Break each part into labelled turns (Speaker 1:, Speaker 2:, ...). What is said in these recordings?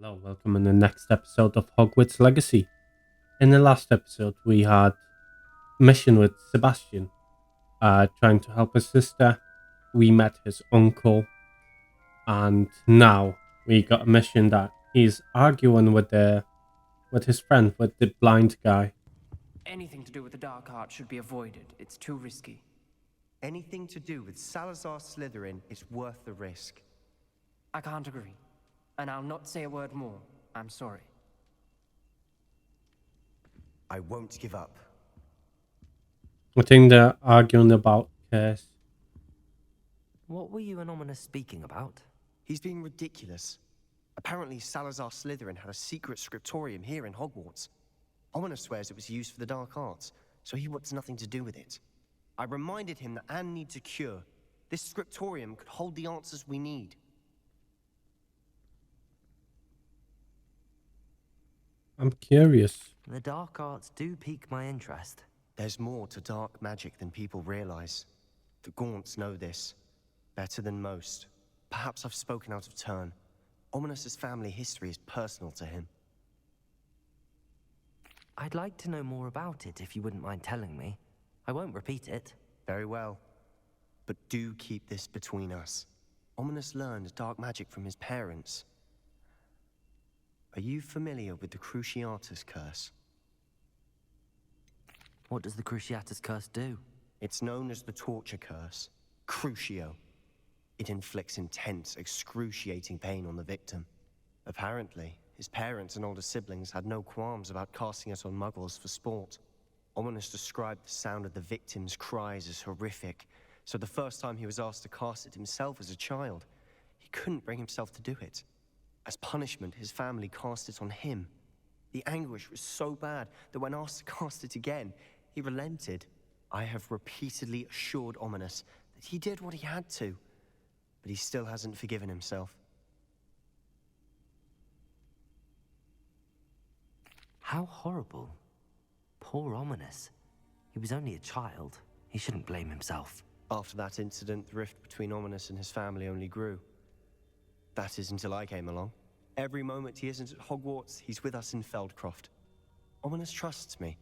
Speaker 1: Hello, welcome in the next episode of Hogwarts Legacy. In the last episode, we had a mission with Sebastian, trying to help his sister. We met his uncle, and now we got a mission that he's arguing with his friend, with the blind guy.
Speaker 2: Anything to do with the dark art should be avoided. It's too risky.
Speaker 3: Anything to do with Salazar Slytherin is worth the risk.
Speaker 2: I can't agree. And I'll not say a word more. I'm sorry.
Speaker 3: I won't give up.
Speaker 1: I think they're arguing about curse.
Speaker 4: What were you and Ominous speaking about?
Speaker 3: He's being ridiculous. Apparently Salazar Slytherin had a secret scriptorium here in Hogwarts. Ominous swears it was used for the dark arts, so he wants nothing to do with it. I reminded him that Anne needs a cure. This scriptorium could hold the answers we need.
Speaker 1: I'm curious.
Speaker 4: The dark arts do pique my interest.
Speaker 3: There's more to dark magic than people realize. The Gaunts know this better than most. Perhaps I've spoken out of turn. Ominous's family history is personal to him.
Speaker 4: I'd like to know more about it if you wouldn't mind telling me. I won't repeat it.
Speaker 3: Very well. But do keep this between us. Ominous learned dark magic from his parents. Are you familiar with the Cruciatus Curse?
Speaker 4: What does the Cruciatus Curse do?
Speaker 3: It's known as the Torture Curse. Crucio. It inflicts intense, excruciating pain on the victim. Apparently, his parents and older siblings had no qualms about casting it on muggles for sport. Ominous described the sound of the victim's cries as horrific, so the first time he was asked to cast it himself as a child, he couldn't bring himself to do it. As punishment, his family cast it on him. The anguish was so bad that when asked to cast it again, he relented. I have repeatedly assured Ominous that he did what he had to, but he still hasn't forgiven himself.
Speaker 4: How horrible. Poor Ominous. He was only a child. He shouldn't blame himself.
Speaker 3: After that incident, the rift between Ominous and his family only grew. That is until I came along. Every moment he isn't at Hogwarts, he's with us in Feldcroft. Ominous trusts me.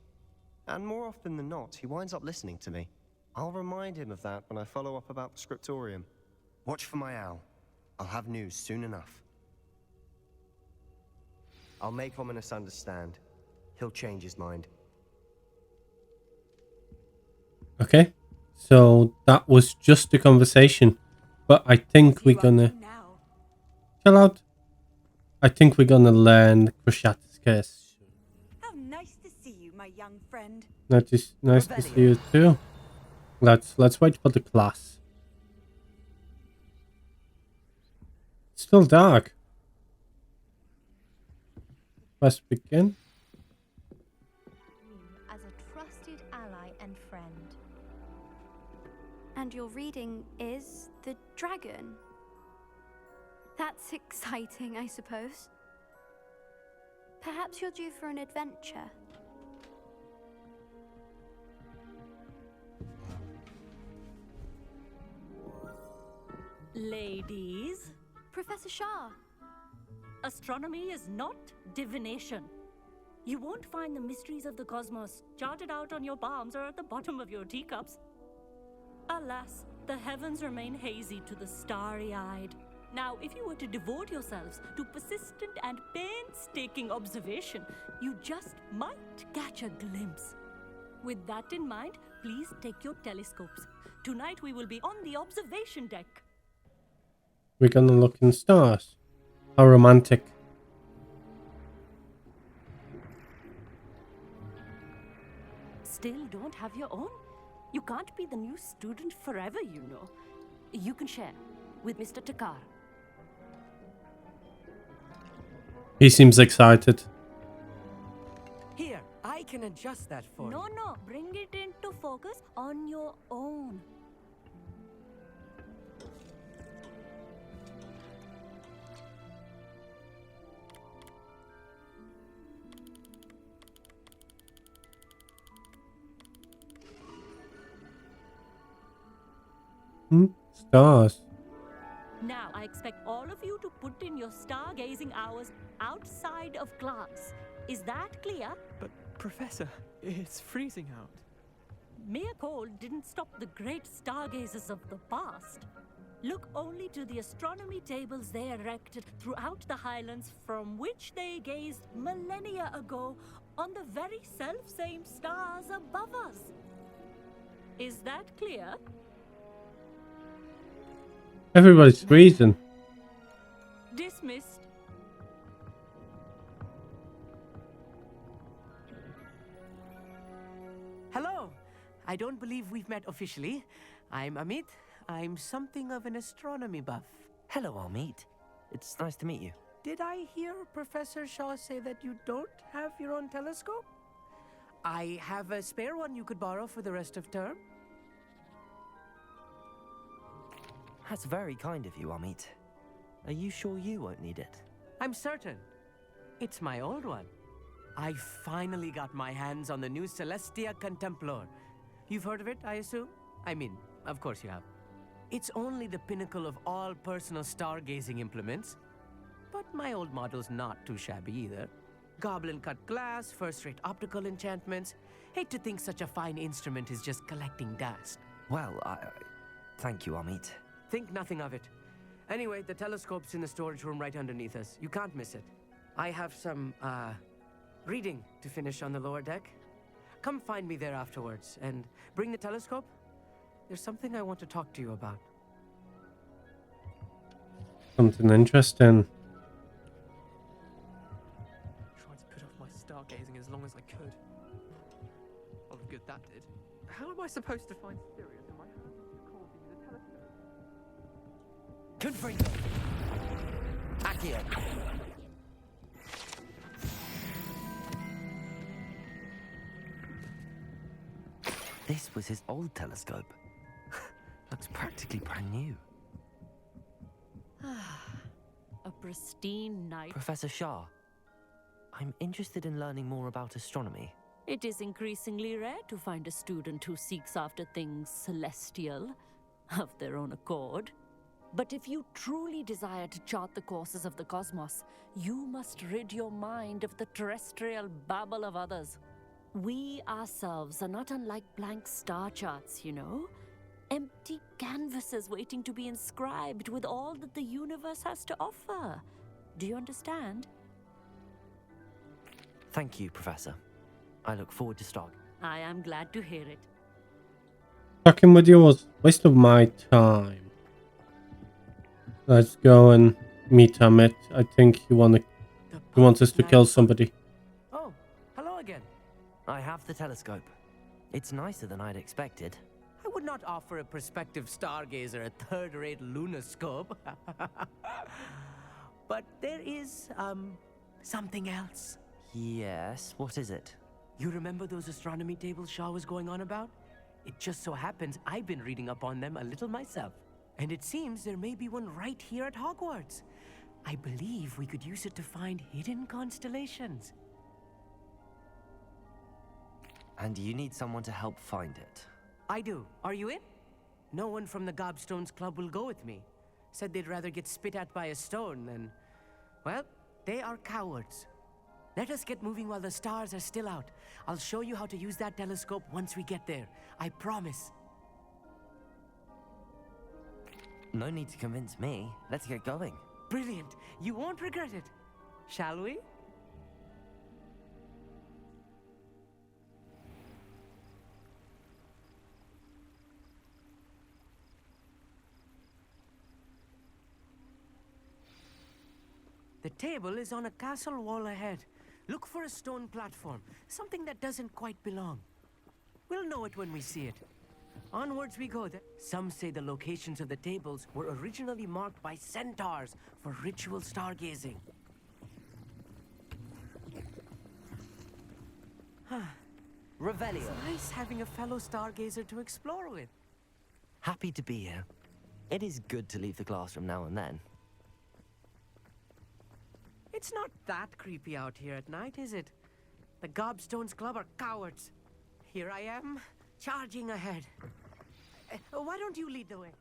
Speaker 3: And more often than not, he winds up listening to me. I'll remind him of that when I follow up about the scriptorium. Watch for my owl. I'll have news soon enough. I'll make Ominous understand. He'll change his mind.
Speaker 1: Okay, so that was just a conversation, but I think we're gonna chill out. I think we're gonna learn Cruciatus Curse.
Speaker 5: How nice to see you, my young friend.
Speaker 1: Nice to see you too. Let's wait for the class. It's still dark. Let's begin.
Speaker 6: As a trusted ally and friend. And your reading is the dragon. That's exciting, I suppose. Perhaps you're due for an adventure.
Speaker 7: Ladies,
Speaker 6: Professor Shah.
Speaker 7: astronomy is not divination. You won't find the mysteries of the cosmos charted out on your palms or at the bottom of your teacups. Alas, the heavens remain hazy to the starry-eyed. Now, if you were to devote yourselves to persistent and painstaking observation, you just might catch a glimpse. With that in mind, please take your telescopes. Tonight we will be on the observation deck.
Speaker 1: We're gonna look in stars. How romantic.
Speaker 7: Still don't have your own? You can't be the new student forever, you know. You can share with Mr. Takar.
Speaker 1: He seems excited.
Speaker 8: Here, I can adjust that for you.
Speaker 7: No, bring it into focus on your own.
Speaker 1: Stars.
Speaker 7: Now, I expect all of you to put in your stargazing hours outside of class. Is that clear?
Speaker 9: But, Professor, it's freezing out.
Speaker 7: Mere cold didn't stop the great stargazers of the past. Look only to the astronomy tables they erected throughout the Highlands, from which they gazed millennia ago on the very self-same stars above us. Is that clear?
Speaker 1: Everybody's freezing.
Speaker 7: Dismissed.
Speaker 8: Hello. I don't believe we've met officially. I'm Amit. I'm something of an astronomy buff.
Speaker 4: Hello, Amit. It's nice to meet you.
Speaker 8: Did I hear Professor Shaw say that you don't have your own telescope? I have a spare one you could borrow for the rest of term.
Speaker 4: That's very kind of you, Amit. Are you sure you won't need it?
Speaker 8: I'm certain. It's my old one. I finally got my hands on the new Celestia Contemplor. You've heard of it, I assume? I mean, of course you have. It's only the pinnacle of all personal stargazing implements. But my old model's not too shabby either. Goblin-cut glass, first-rate optical enchantments. Hate to think such a fine instrument is just collecting dust.
Speaker 4: Well, thank you, Amit.
Speaker 8: Think nothing of it. Anyway, the telescope's in the storage room right underneath us. You can't miss it. I have some, reading to finish on the lower deck. Come find me there afterwards, and bring the telescope. There's something I want to talk to you about.
Speaker 1: Something interesting.
Speaker 9: Tried to put off my stargazing as long as I could. Oh, good that did. How am I supposed to find Sirius in my house causing the telescope?
Speaker 4: Confringo! Accio! This was his old telescope. Looks practically brand new.
Speaker 7: A pristine night.
Speaker 4: Professor Shah, I'm interested in learning more about astronomy.
Speaker 7: It is increasingly rare to find a student who seeks after things celestial of their own accord. But if you truly desire to chart the courses of the cosmos, you must rid your mind of the terrestrial babble of others. We ourselves are not unlike blank star charts, you know? Empty canvases waiting to be inscribed with all that the universe has to offer. Do you understand?
Speaker 4: Thank you, Professor. I look forward to Stog.
Speaker 7: I am glad to hear it.
Speaker 1: Talking with you was a waste of my time. Let's go and meet Amit. I think he wants us to kill somebody.
Speaker 8: Oh, hello again.
Speaker 4: I have the telescope. It's nicer than I'd expected.
Speaker 8: I would not offer a prospective stargazer a third-rate lunoscope. But there is, something else.
Speaker 4: Yes, what is it?
Speaker 8: You remember those astronomy tables Shaw was going on about? It just so happens I've been reading up on them a little myself. And it seems there may be one right here at Hogwarts. I believe we could use it to find hidden constellations.
Speaker 4: And you need someone to help find it.
Speaker 8: I do. Are you in? No one from the Gobstones Club will go with me. Said they'd rather get spit at by a stone than... Well, they are cowards. Let us get moving while the stars are still out. I'll show you how to use that telescope once we get there. I promise.
Speaker 4: No need to convince me. Let's get going.
Speaker 8: Brilliant. You won't regret it. Shall we? The table is on a castle wall ahead. Look for a stone platform, something that doesn't quite belong. We'll know it when we see it. Onwards we go. Some say the locations of the tables were originally marked by centaurs for ritual stargazing.
Speaker 4: Revelio.
Speaker 8: It's nice having a fellow stargazer to explore with.
Speaker 4: Happy to be here. It is good to leave the classroom now and then.
Speaker 8: It's not that creepy out here at night, is it? The Gobstones Club are cowards. Here I am, charging ahead. Why don't you lead the way?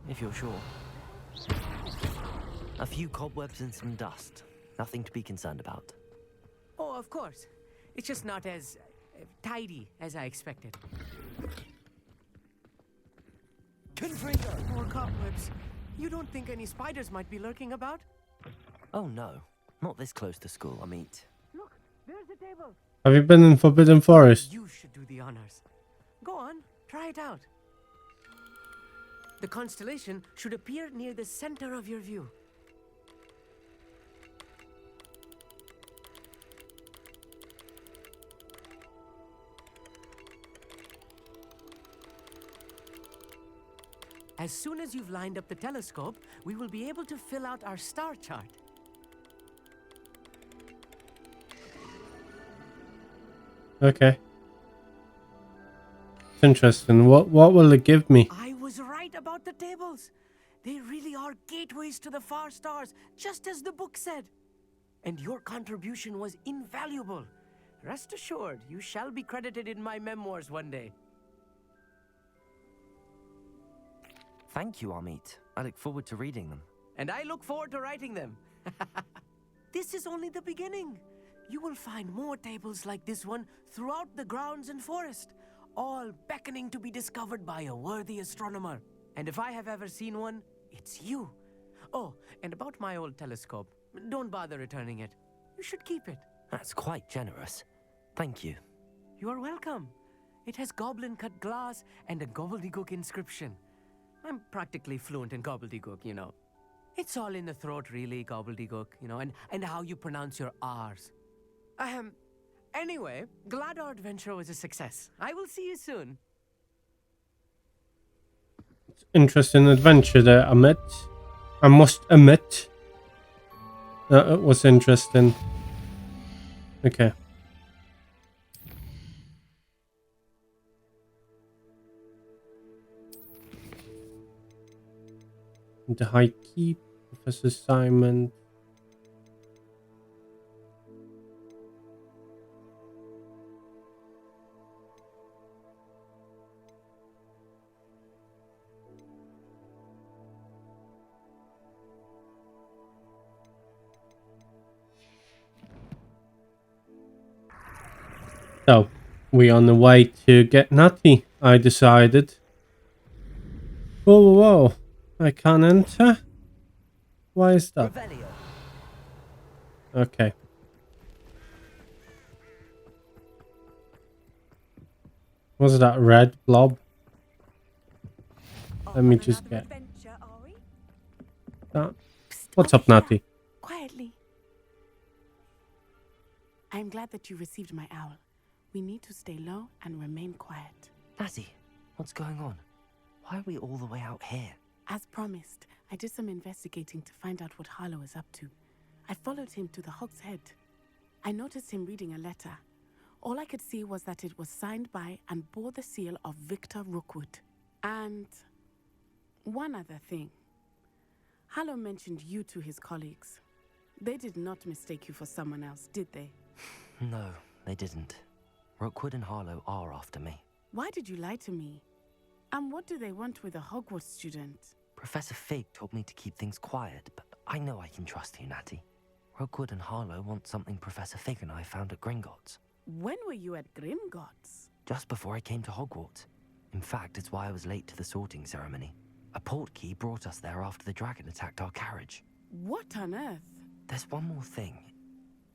Speaker 4: If you're sure. A few cobwebs and some dust. Nothing to be concerned about.
Speaker 8: Oh, of course. It's just not as tidy as I expected. Confringo! More cobwebs. You don't think any spiders might be lurking about?
Speaker 4: Oh no, not this close to school, I mean.
Speaker 8: Look, there's the table.
Speaker 1: Have you been in Forbidden Forest?
Speaker 8: You should do the honors. Go on, try it out. The constellation should appear near the center of your view. As soon as you've lined up the telescope, we will be able to fill out our star chart.
Speaker 1: Okay. It's interesting. What will it give me?
Speaker 8: I was right about the tables. They really are gateways to the far stars, just as the book said. And your contribution was invaluable. Rest assured, you shall be credited in my memoirs one day.
Speaker 4: Thank you, Amit. I look forward to reading them.
Speaker 8: And I look forward to writing them. This is only the beginning. You will find more tables like this one throughout the grounds and forest, all beckoning to be discovered by a worthy astronomer. And if I have ever seen one, it's you. Oh, and about my old telescope, don't bother returning it. You should keep it.
Speaker 4: That's quite generous. Thank you.
Speaker 8: You are welcome. It has goblin-cut glass and a gobbledygook inscription. I'm practically fluent in gobbledygook, you know. It's all in the throat, really, gobbledygook, you know, and how you pronounce your R's. Anyway, glad our adventure was a success. I will see you soon.
Speaker 1: Interesting adventure there, Amit. I must admit that it was interesting. Okay. The High Keep, Professor Simon. So, we're on the way to get nutty, I decided. Whoa, whoa, whoa. I can't enter? Why is that? Okay. Was that red blob? Let me just get that. What's up, Natty?
Speaker 10: Quietly. I'm glad that you received my owl. We need to stay low and remain quiet.
Speaker 4: Natty, what's going on? Why are we all the way out here?
Speaker 10: As promised, I did some investigating to find out what Harlow is up to. I followed him to the Hog's Head. I noticed him reading a letter. All I could see was that it was signed by and bore the seal of Victor Rookwood. And one other thing. Harlow mentioned you to his colleagues. They did not mistake you for someone else, did they?
Speaker 4: No, they didn't. Rookwood and Harlow are after me.
Speaker 10: Why did you lie to me? And what do they want with a Hogwarts student?
Speaker 4: Professor Fig told me to keep things quiet, but I know I can trust you, Natty. Rookwood and Harlow want something Professor Fig and I found at Gringotts.
Speaker 10: When were you at Gringotts?
Speaker 4: Just before I came to Hogwarts. In fact, it's why I was late to the sorting ceremony. A portkey brought us there after the dragon attacked our carriage.
Speaker 10: What on earth?
Speaker 4: There's one more thing.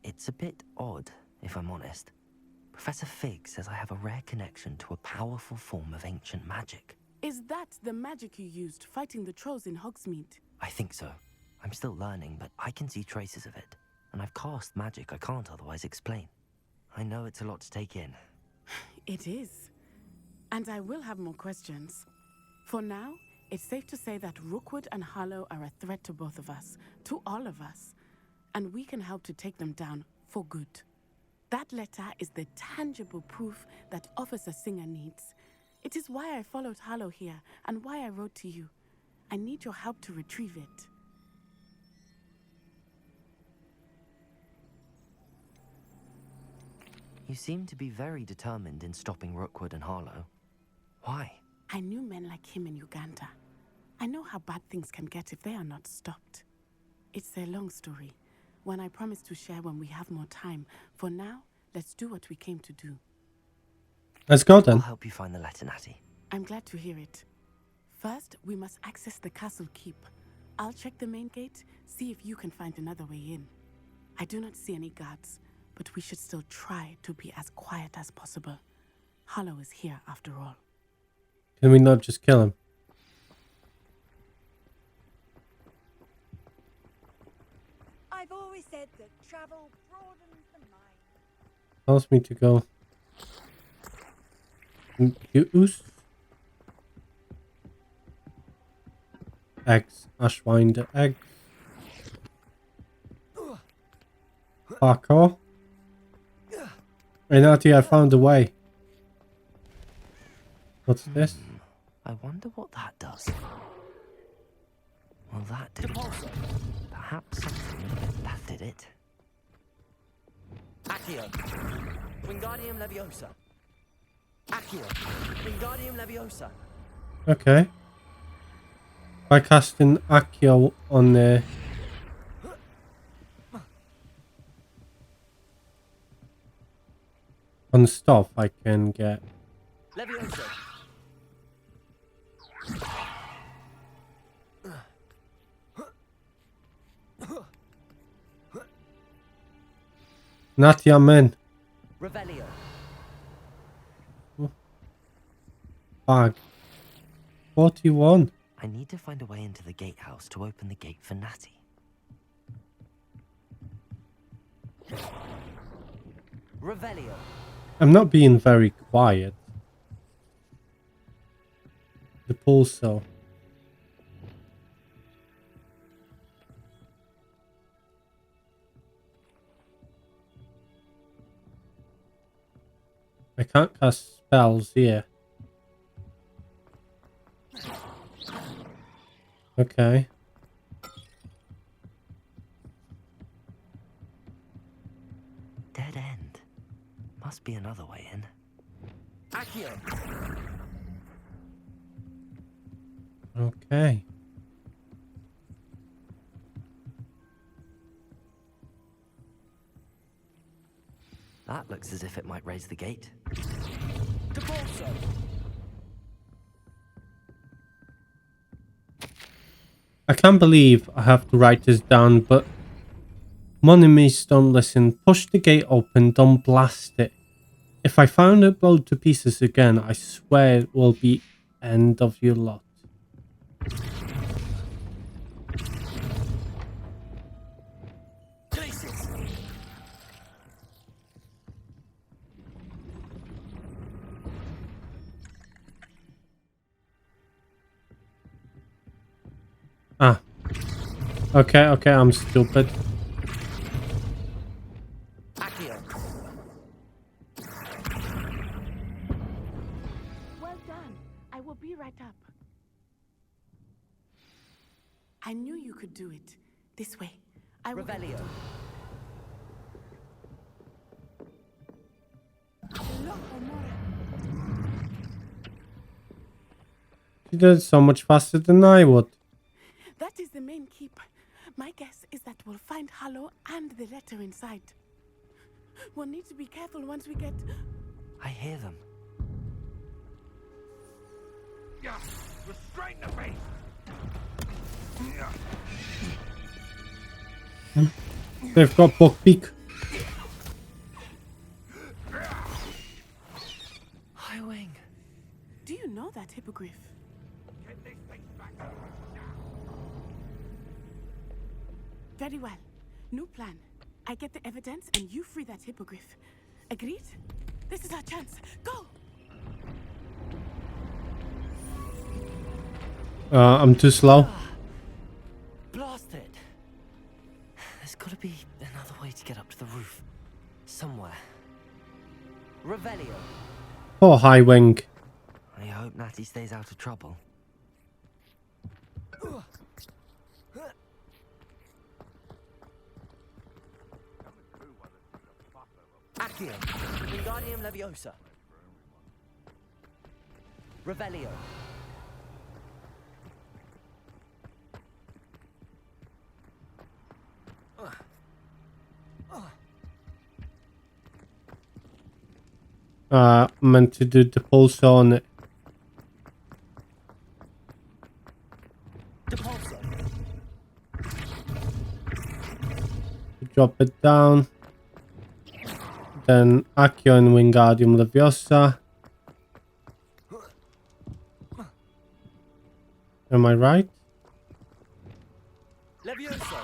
Speaker 4: It's a bit odd, if I'm honest. Professor Fig says I have a rare connection to a powerful form of ancient magic.
Speaker 10: Is that the magic you used fighting the trolls in Hogsmeade?
Speaker 4: I think so. I'm still learning, but I can see traces of it. And I've cast magic I can't otherwise explain. I know it's a lot to take in.
Speaker 10: It is. And I will have more questions. For now, it's safe to say that Rookwood and Harlow are a threat to both of us, to all of us. And we can help to take them down for good. That letter is the tangible proof that Officer Singer needs. It is why I followed Harlow here and why I wrote to you. I need your help to retrieve it.
Speaker 4: You seem to be very determined in stopping Rookwood and Harlow. Why?
Speaker 10: I knew men like him in Uganda. I know how bad things can get if they are not stopped. It's a long story, one I promise to share when we have more time. For now, let's do what we came to do.
Speaker 1: Let's go then.
Speaker 4: I'll help you find the letter, Natty.
Speaker 10: I'm glad to hear it. First, we must access the castle keep. I'll check the main gate, see if you can find another way in. I do not see any guards, but we should still try to be as quiet as possible. Hollow is here after all.
Speaker 1: Can we not just kill him?
Speaker 5: I've always said that travel broadens the mind.
Speaker 1: Tells me to go. Use eggs. Ashwinder eggs. Parkour. Renati, I found a way. What's this?
Speaker 4: I wonder what that does. Well, that did. Perhaps something that did it.
Speaker 8: Accio. Wingardium Leviosa. Accio. Wingardium Leviosa.
Speaker 1: Okay. By casting Accio on the stuff, I can get.
Speaker 8: Leviosa.
Speaker 1: Natty, I'm in.
Speaker 8: Revelio.
Speaker 1: Bag. 41.
Speaker 4: I need to find a way into the gatehouse to open the gate for Natty.
Speaker 8: Revelio.
Speaker 1: I'm not being very quiet. The pulsar. I can't cast spells here. Okay.
Speaker 4: Dead end. Must be another way in.
Speaker 8: Accio.
Speaker 1: Okay.
Speaker 4: That looks as if it might raise the gate.
Speaker 8: Depulso.
Speaker 1: I can't believe I have to write this down, but Monimies don't listen. Push the gate open, don't blast it. If I found it blown to pieces again, I swear it will be end of your lot. Ah. Okay, I'm stupid.
Speaker 10: Well done. I will be right up. I knew you could do it. This way. I will.
Speaker 8: Revelio.
Speaker 1: She did it so much faster than I would.
Speaker 10: That is the main keep. My guess is that we'll find Hollow and the letter inside. We'll need to be careful once we get...
Speaker 4: I hear them.
Speaker 11: Restrain the beast!
Speaker 1: They've got Buckbeak.
Speaker 4: High Wing.
Speaker 10: Do you know that hippogriff?
Speaker 11: Get this thing back now.
Speaker 10: Very well. New plan. I get the evidence and you free that hippogriff. Agreed? This is our chance. Go!
Speaker 1: I'm too slow.
Speaker 4: Blasted. There's got to be another way to get up to the roof. Somewhere.
Speaker 8: Revelio.
Speaker 1: Poor High Wing.
Speaker 4: I hope Natty stays out of trouble.
Speaker 8: Accio. Wingardium Leviosa. Revelio.
Speaker 1: meant to do the pulse on it. Drop it down. Then Accio and Wingardium Leviosa. Am I right?
Speaker 8: Levioso.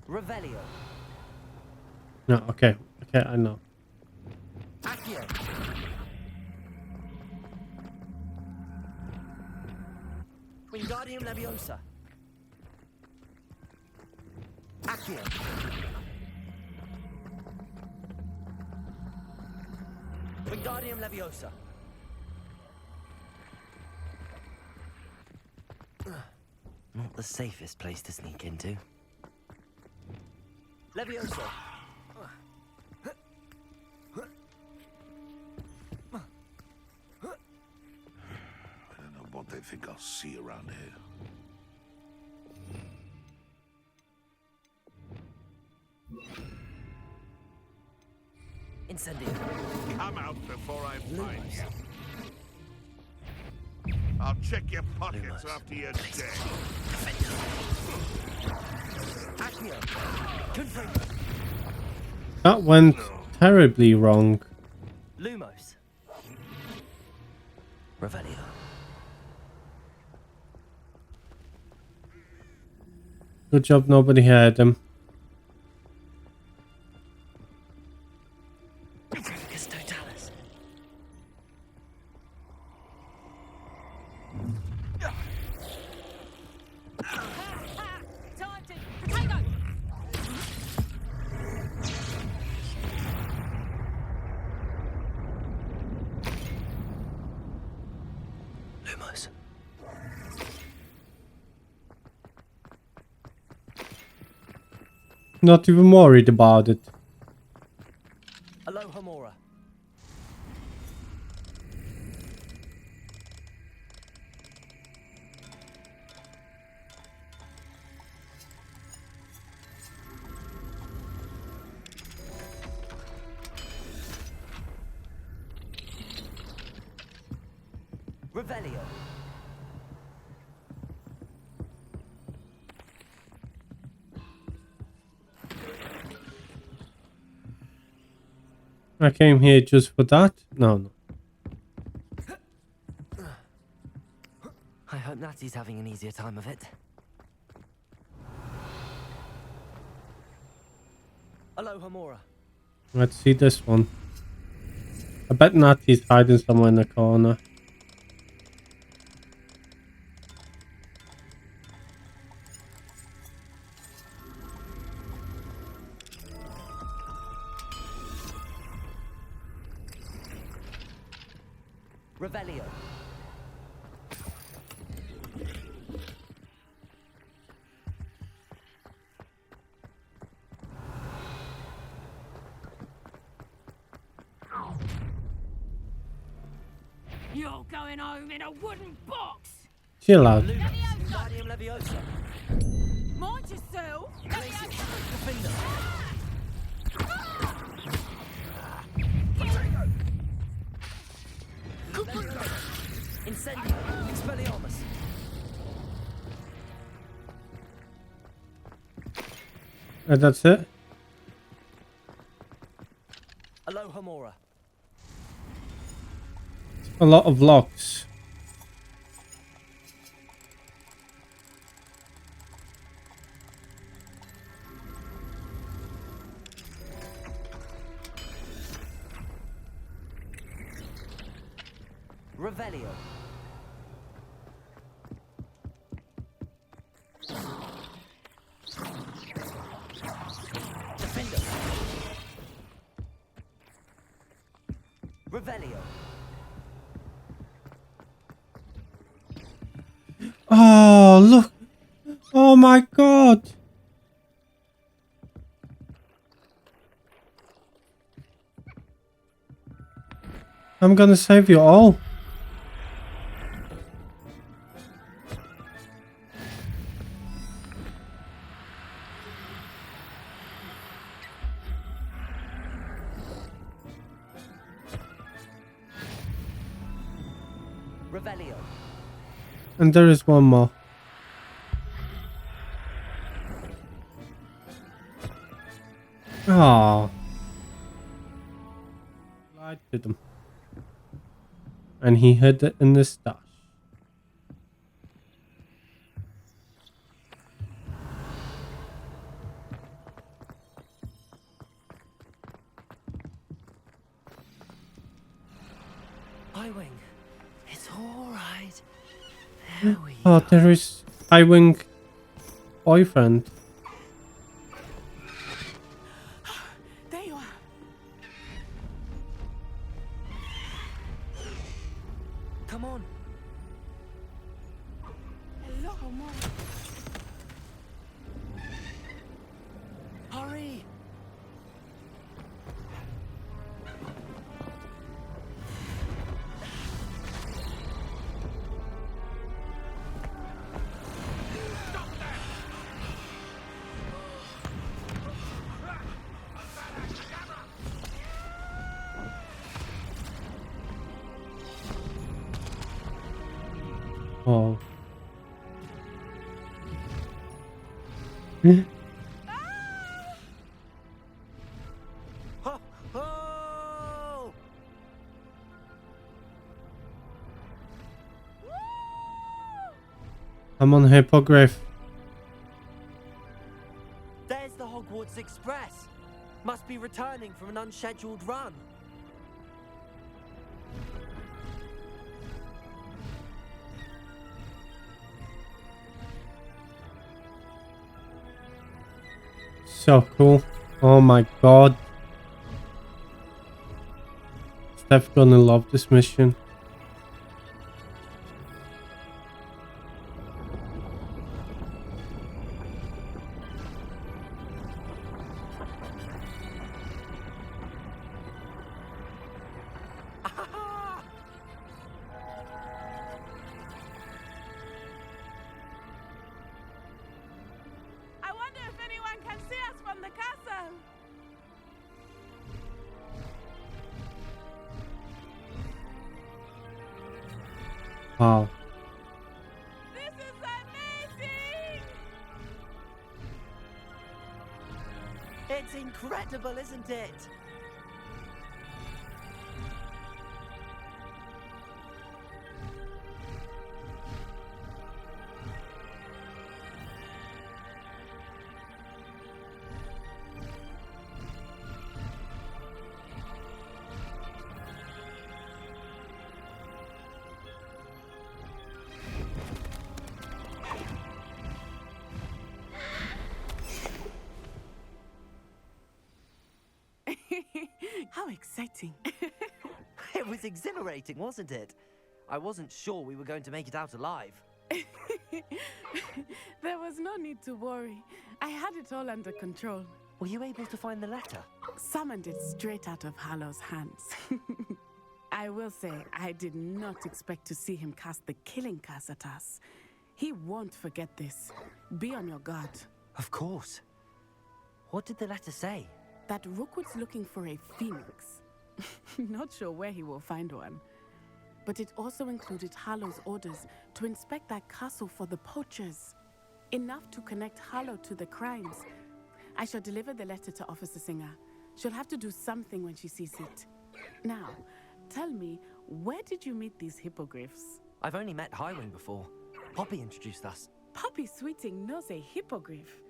Speaker 8: Revelio.
Speaker 1: No, okay. Okay, I know.
Speaker 8: Accio. Wingardium Leviosa. Accio. Wingardium Leviosa.
Speaker 4: Not the safest place to sneak into.
Speaker 8: Levioso.
Speaker 11: I don't know what they think I'll see around here.
Speaker 8: Incendio.
Speaker 11: Come out before I find you. I'll check your pockets after you're dead.
Speaker 8: Accio. Confirm.
Speaker 1: That went terribly wrong.
Speaker 8: Lumos.
Speaker 4: Revelio.
Speaker 1: Good job nobody heard him.
Speaker 8: Amicus Totalis.
Speaker 5: Time to potato!
Speaker 4: Lumos.
Speaker 1: Not even worried about it.
Speaker 8: Aloha Mora. Revelio.
Speaker 1: I came here just for that? No.
Speaker 4: I hope Natty's having an easier time of it.
Speaker 8: Aloha Mora.
Speaker 1: Let's see this one. I bet Natty's hiding somewhere in the corner.
Speaker 8: Revelio.
Speaker 5: You're going home in a wooden box!
Speaker 1: Chill out.
Speaker 8: Wingardium Leviosa.
Speaker 5: Mind yourself!
Speaker 8: Defender. Incendio. Expelliarmus.
Speaker 1: And that's it.
Speaker 8: Aloha Mora.
Speaker 1: A lot of locks.
Speaker 8: Revelio. Defender. Revelio.
Speaker 1: Oh, look. Oh my god. I'm gonna save you all.
Speaker 8: Revelio.
Speaker 1: And there is one more. Ah, lied to them. And he hid it in the stash.
Speaker 8: Highwing, it's all right.
Speaker 1: Oh, there is Highwing boyfriend.
Speaker 10: There you are.
Speaker 8: Come on.
Speaker 10: Hello, Mom.
Speaker 8: Hurry.
Speaker 1: Oh.
Speaker 8: Ho, ho!
Speaker 1: I'm on Hippogriff.
Speaker 8: There's the Hogwarts Express. Must be returning from an unscheduled run.
Speaker 1: So cool. Oh my god. Steph gonna love this mission.
Speaker 10: I wonder if anyone can see us from the castle.
Speaker 1: Wow.
Speaker 10: This is amazing!
Speaker 8: It's incredible, isn't it?
Speaker 10: How exciting.
Speaker 4: It was exhilarating, wasn't it? I wasn't sure we were going to make it out alive.
Speaker 10: There was no need to worry. I had it all under control.
Speaker 4: Were you able to find the letter?
Speaker 10: Summoned it straight out of Hallow's hands. I will say, I did not expect to see him cast the killing curse at us. He won't forget this. Be on your guard.
Speaker 4: Of course. What did the letter say?
Speaker 10: That Rookwood's looking for a phoenix. Not sure where he will find one. But it also included Hallow's orders to inspect that castle for the poachers. Enough to connect Hallow to the crimes. I shall deliver the letter to Officer Singer. She'll have to do something when she sees it. Now, tell me, where did you meet these hippogriffs?
Speaker 4: I've only met Highwing before. Poppy introduced us.
Speaker 10: Poppy Sweeting knows a hippogriff.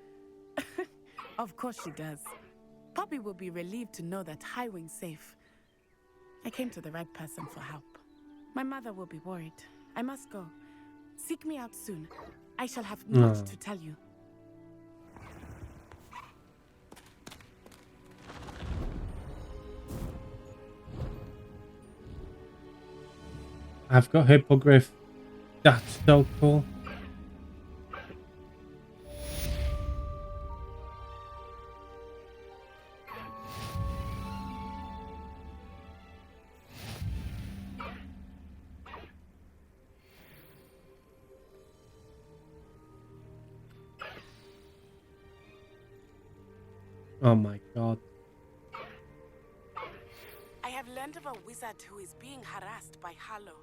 Speaker 10: Of course she does. Poppy will be relieved to know that Highwing's safe. I came to the right person for help. My mother will be worried. I must go. Seek me out soon. I shall have much to tell you.
Speaker 1: I've got Hippogriff. That's so cool. Oh my god.
Speaker 10: I have learned of a wizard who is being harassed by Hallow.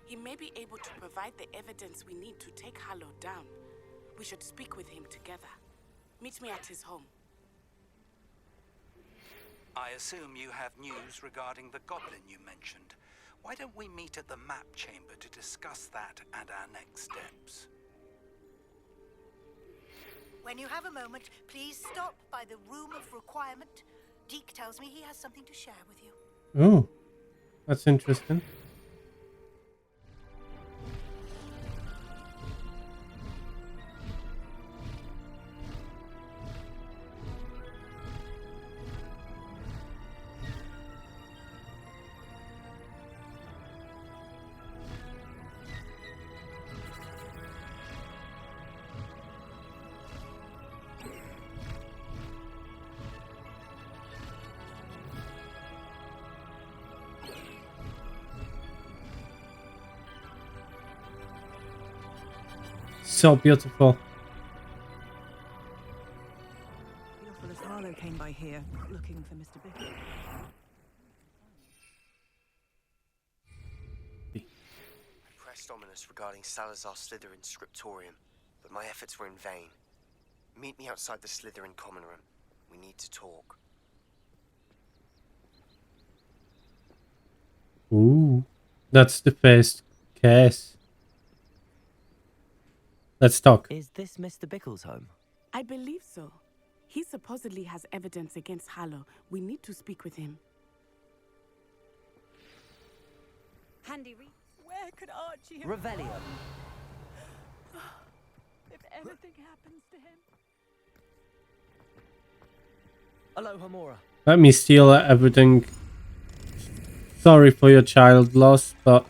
Speaker 10: He may be able to provide the evidence we need to take Harlow down. We should speak with him together. Meet me at his home.
Speaker 12: I assume you have news regarding the goblin you mentioned. Why don't we meet at the map chamber to discuss that and our next steps?
Speaker 13: When you have a moment, please stop by the room of requirement. Deke tells me he has something to share with you.
Speaker 1: Oh, that's interesting. So beautiful.
Speaker 14: Theophilus Harlow came by here, looking for Mr. Bickle.
Speaker 3: I pressed Ominous regarding Salazar Slytherin's scriptorium, but my efforts were in vain. Meet me outside the Slytherin common room. We need to talk.
Speaker 1: Ooh, that's the first case. Let's talk.
Speaker 4: Is this Mr. Bickle's home?
Speaker 10: I believe so. He supposedly has evidence against Harlow. We need to speak with him.
Speaker 5: Handy where could Archie have...
Speaker 4: Revelio.
Speaker 5: If anything happens to him...
Speaker 4: Alohomora.
Speaker 1: Let me steal everything. Sorry for your child loss, but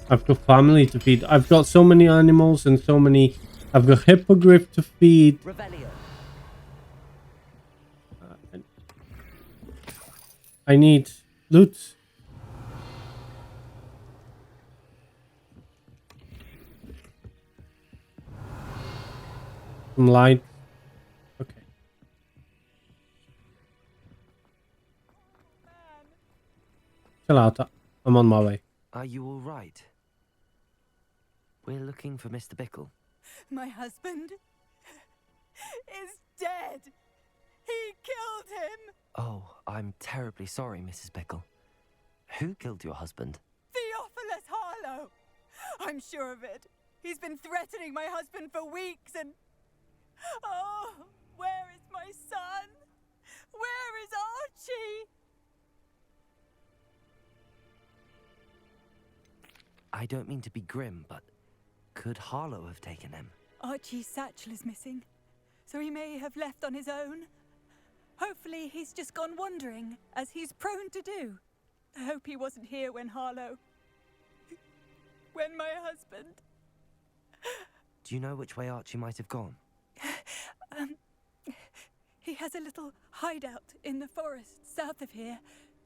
Speaker 1: I've got family to feed. I've got so many animals and so many. I've got Hippogriff to feed.
Speaker 4: Revelio.
Speaker 1: I need loot. Some light. Okay. Chill out. I'm on my way.
Speaker 4: Are you all right? We're looking for Mr. Bickle.
Speaker 5: My husband is dead. He killed him.
Speaker 4: Oh, I'm terribly sorry, Mrs. Bickle. Who killed your husband?
Speaker 5: Theophilus Harlow. I'm sure of it. He's been threatening my husband for weeks and... Oh, where is my son? Where is Archie?
Speaker 4: I don't mean to be grim, but could Harlow have taken him?
Speaker 5: Archie's satchel is missing, so he may have left on his own. Hopefully he's just gone wandering, as he's prone to do. I hope he wasn't here when Harlow... when my husband...
Speaker 4: Do you know which way Archie might have gone?
Speaker 5: He has a little hideout in the forest south of here.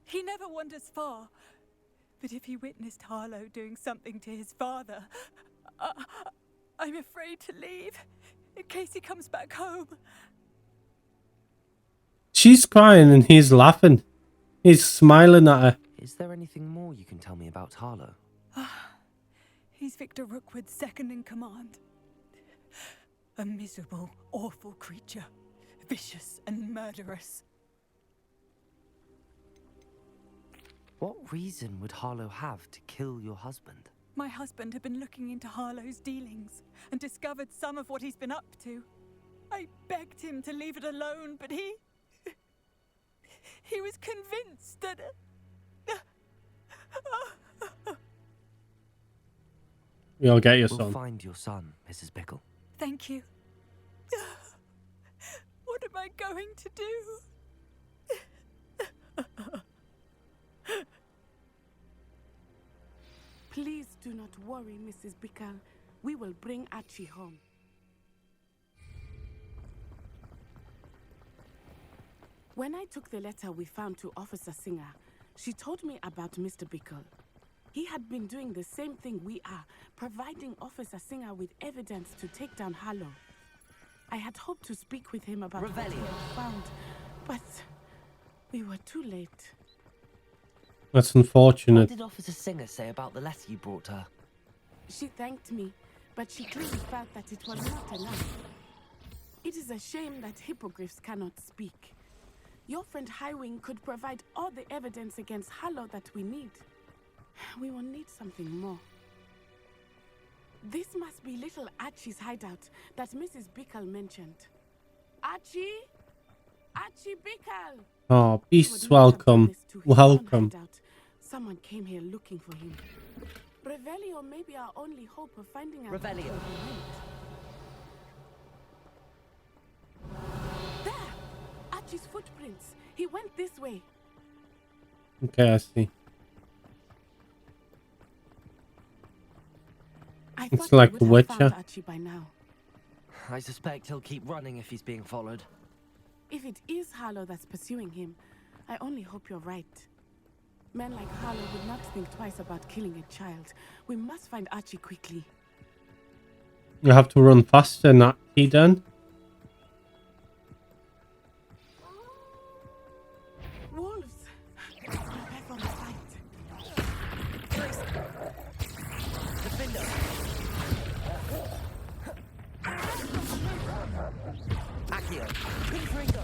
Speaker 5: He never wanders far. But if he witnessed Harlow doing something to his father, I'm afraid to leave, in case he comes back home.
Speaker 1: She's crying and he's laughing. He's smiling at her.
Speaker 4: Is there anything more you can tell me about Harlow?
Speaker 5: He's Victor Rookwood's second in command. A miserable, awful creature. Vicious and murderous.
Speaker 4: What reason would Harlow have to kill your husband?
Speaker 5: My husband had been looking into Harlow's dealings and discovered some of what he's been up to. I begged him to leave it alone, but he was convinced that...
Speaker 1: You'll get your
Speaker 4: We'll
Speaker 1: son.
Speaker 4: find your son, Mrs. Bickle.
Speaker 5: Thank you. What am I going to do?
Speaker 10: Please do not worry, Mrs. Bickle. We will bring Archie home. When I took the letter we found to Officer Singer, she told me about Mr. Bickle. He had been doing the same thing we are, providing Officer Singer with evidence to take down Harlow. I had hoped to speak with him about what
Speaker 4: Revelio.
Speaker 10: he had found, but we were too late.
Speaker 1: That's
Speaker 4: What
Speaker 1: unfortunate.
Speaker 4: did Officer Singer say about the letter you brought her?
Speaker 10: She thanked me, but she clearly felt that it was not enough. It is a shame that hippogriffs cannot speak. Your friend Highwing could provide all the evidence against Harlow that we need. We will need something more. This must be little Archie's hideout that Mrs. Bickle mentioned. Archie? Archie Bickle!
Speaker 1: Oh,
Speaker 10: He would
Speaker 1: beasts
Speaker 10: not have done
Speaker 1: welcome.
Speaker 10: this to his own
Speaker 1: Welcome.
Speaker 10: hideout. Someone came here looking for him. Revelio may be our only hope of finding out
Speaker 4: Revelio.
Speaker 10: where he went. There! Archie's footprints. He went this way.
Speaker 1: Okay, I see.
Speaker 10: I
Speaker 1: It's
Speaker 10: thought we
Speaker 1: like
Speaker 10: would
Speaker 1: The
Speaker 10: have
Speaker 1: Witcher.
Speaker 10: found Archie by now.
Speaker 4: I suspect he'll keep running if he's being followed.
Speaker 10: If it is Harlow that's pursuing him, I only hope you're right. Men like Harlow would not think twice about killing a child. We must find Archie quickly.
Speaker 1: You have to run faster, not he done.
Speaker 10: Wolves! Prepare for the fight.
Speaker 4: Defender! Accio! Confringo!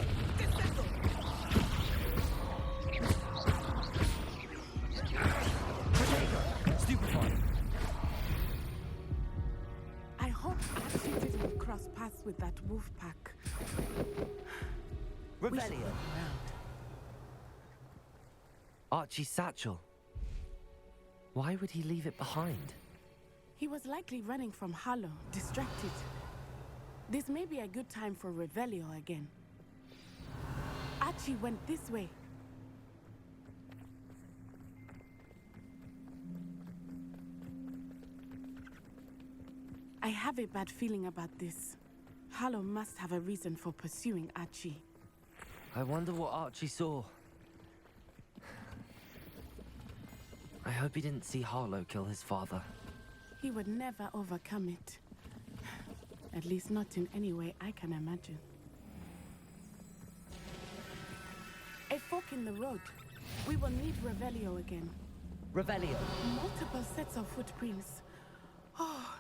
Speaker 4: Stupefy!
Speaker 10: I hope Archie didn't cross paths with that wolf pack. We should
Speaker 4: Revelio!
Speaker 10: look around.
Speaker 4: Archie's satchel. Why would he leave it behind?
Speaker 10: He was likely running from Harlow, distracted. This may be a good time for Revelio again. Archie went this way. I have a bad feeling about this. Harlow must have a reason for pursuing Archie.
Speaker 4: I wonder what Archie saw. I hope he didn't see Harlow kill his father.
Speaker 10: He would never overcome it. At least not in any way I can imagine. A fork in the road. We will need Revelio again.
Speaker 4: Revelio!
Speaker 10: Multiple sets of footprints. Oh,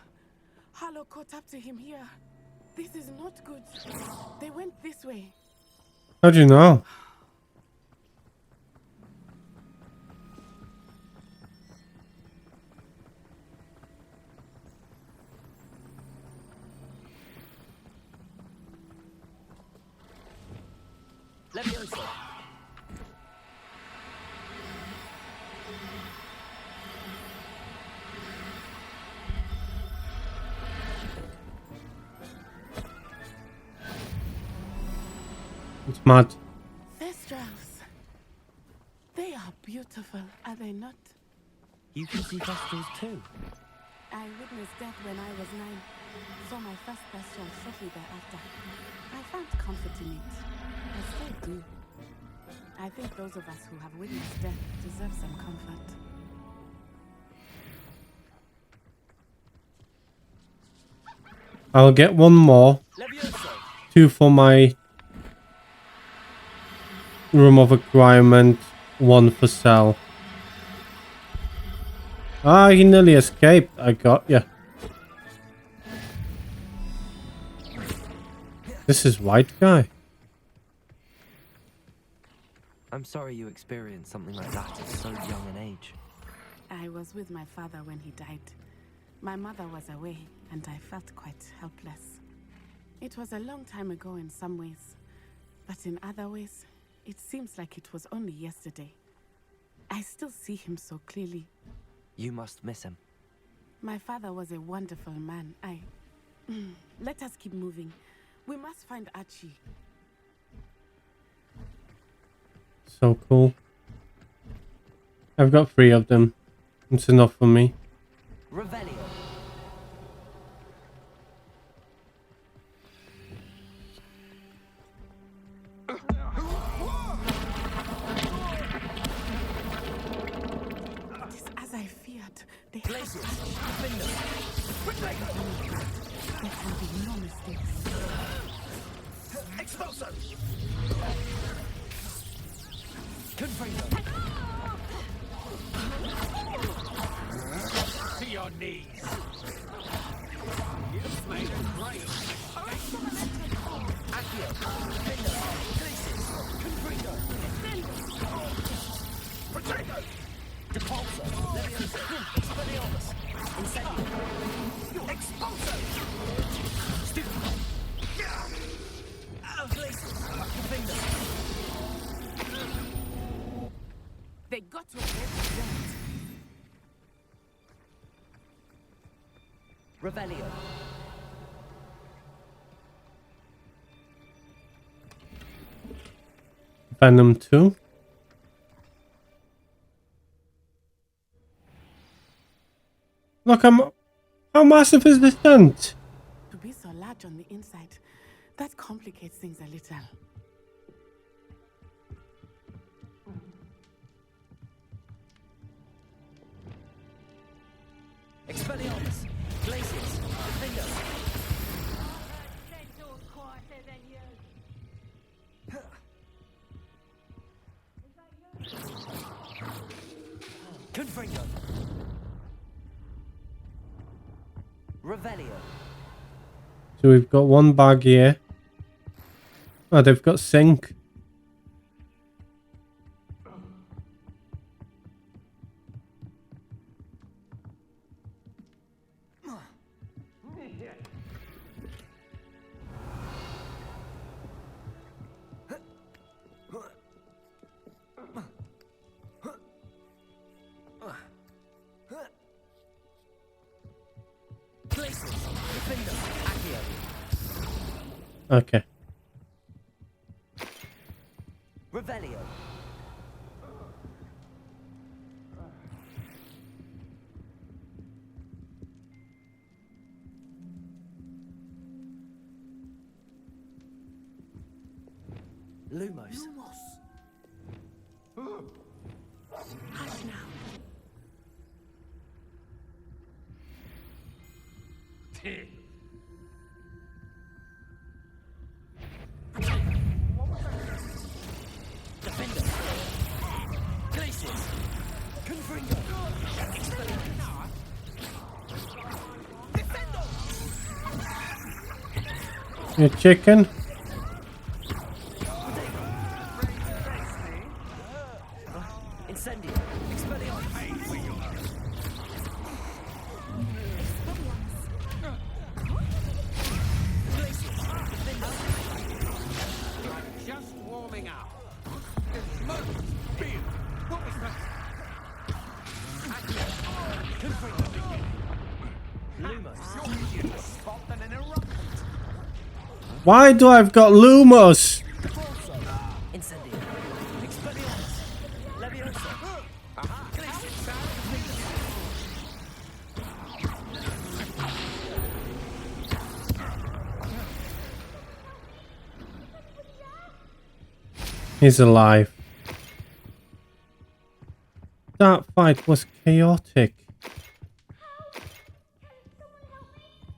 Speaker 10: Harlow caught up to him here. This is not good. They went this way.
Speaker 1: How do you know?
Speaker 4: Levioso!
Speaker 1: It's mad.
Speaker 10: Thestrals. They are beautiful, are they not?
Speaker 4: You can see Thestrals too.
Speaker 10: I witnessed death when I was 9. Saw my first Thestral shortly thereafter. I found comfort in it. I still do. I think those of us who have witnessed death deserve some comfort.
Speaker 1: I'll get one more.
Speaker 4: Levioso!
Speaker 1: 2 for my room of requirement, 1 for cell. Ah, he nearly escaped. I got you. This is white guy.
Speaker 4: I'm sorry you experienced something like that at so young an age.
Speaker 10: I was with my father when he died. My mother was away, and I felt quite helpless. It was a long time ago in some ways, but in other ways, it seems like it was only yesterday. I still see him so clearly.
Speaker 4: You must miss him.
Speaker 10: My father was a wonderful man. Let us keep moving. We must find Archie.
Speaker 1: So cool. I've got 3 of them. It's enough for me.
Speaker 4: Revelio!
Speaker 10: It is as I feared. They
Speaker 4: Glacius!
Speaker 10: have Archie. There can be no mistakes.
Speaker 15: To your knees. You've made a great
Speaker 8: Accio. Defender. Glacis. Confringo.
Speaker 15: potato.
Speaker 8: Depulso. Leviosa. Expelliarmus. Incendio. Expulso. Stupid. Glacis. Defender.
Speaker 10: They got to avoid
Speaker 8: Revelio.
Speaker 1: Venom 2. Look, how massive is this dent?
Speaker 10: to be so large on the inside. That complicates things a little.
Speaker 8: Expelliarmus. Glacius. Defender. Confringo. Revelio.
Speaker 1: So we've got one bag here. Oh, they've got sink.
Speaker 8: Glacius. Defender. Accio.
Speaker 1: Okay.
Speaker 8: Revelio. Lumos.
Speaker 10: Hush now.
Speaker 8: Defender. Glacius. Confringo.
Speaker 1: Your chicken.
Speaker 8: Incendio. Expelliarmus.
Speaker 15: Just warming up. Beer. What was that?
Speaker 8: Lumos.
Speaker 15: Spot than an eruption.
Speaker 1: Why do I've got Lumos?
Speaker 8: Incendio. Expelliarmus. Leviosa. Glacius.
Speaker 1: He's alive. That fight was chaotic.